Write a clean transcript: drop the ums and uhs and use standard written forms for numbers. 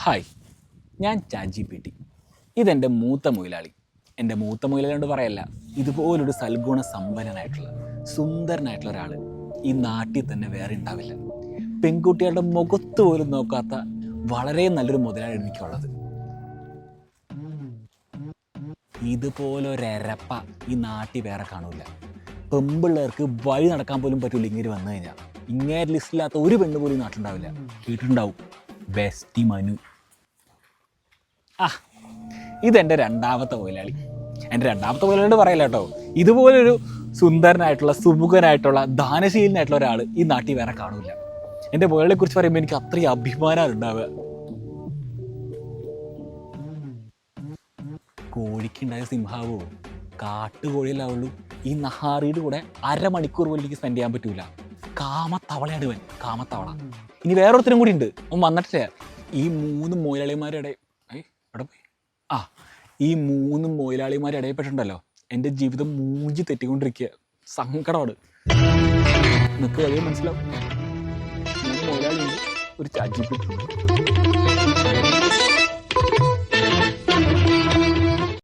Hi, ഞാൻ ChatGPT. ഇതെൻ്റെ മൂത്ത മുതലാളി. എൻ്റെ മൂത്ത മുതലാളി കൊണ്ട് പറയല്ല, ഇതുപോലൊരു സൽഗുണ സമ്പന്നനായിട്ടുള്ള സുന്ദരനായിട്ടുള്ള ഒരാൾ ഈ നാട്ടിൽ തന്നെ വേറെ ഉണ്ടാവില്ല. പെൺകുട്ടികളുടെ മുഖത്ത് പോലും നോക്കാത്ത വളരെ നല്ലൊരു മുതലാളി എനിക്കുള്ളത്. ഇതുപോലൊരരപ്പ ഈ നാട്ടിൽ വേറെ കാണൂല. പെമ്പിള്ളേർക്ക് വഴി നടക്കാൻ പോലും പറ്റൂല. ഇങ്ങനെ വന്നു കഴിഞ്ഞാൽ ഇങ്ങനെ ലിസ്റ്റില്ലാത്ത ഒരു പെണ്ണ് പോലും നാട്ടിലുണ്ടാവില്ല. കേട്ടിട്ടുണ്ടാവും, ബെസ്റ്റി മനു. ഇതെൻ്റെ രണ്ടാമത്തെ മുതലാളി. എൻ്റെ രണ്ടാമത്തെ മുതലാളിയോട് പറയില്ല കേട്ടോ, ഇതുപോലൊരു സുന്ദരനായിട്ടുള്ള സുമുഖനായിട്ടുള്ള ദാനശീലനായിട്ടുള്ള ഒരാൾ ഈ നാട്ടിൽ വേറെ കാണൂല. എൻ്റെ മുതലാളിയെ കുറിച്ച് പറയുമ്പോൾ എനിക്ക് അത്രയും അഭിമാനമാണ് ഉണ്ടാവുക. കോഴിക്കുണ്ടായ സിംഹാവോ കാട്ടുകോഴിയല്ലാവുള്ളൂ. ഈ നഹാറിയുടെ കൂടെ അരമണിക്കൂർ പോലും എനിക്ക് സ്പെൻഡ് ചെയ്യാൻ പറ്റൂല. കാമത്തവളയാണ് ഇവൻ, കാമത്തവള. ഇനി വേറൊരുത്തരും കൂടി ഉണ്ട്, അവൻ വന്നിട്ടില്ല. ഈ മൂന്ന് മുതലാളിമാരുടെ ഈ മൂന്ന് മുതലാളിമാരുടെ ഇടയിൽപ്പെട്ടുണ്ടല്ലോ, എൻ്റെ ജീവിതം മൂഞ്ചി തെറ്റിക്കൊണ്ടിരിക്കുക. സങ്കടമാണ്. നിനക്ക് വലിയ മനസ്സിലാവും. മുതലാളിയുണ്ട്, ഒരു ChatGPT.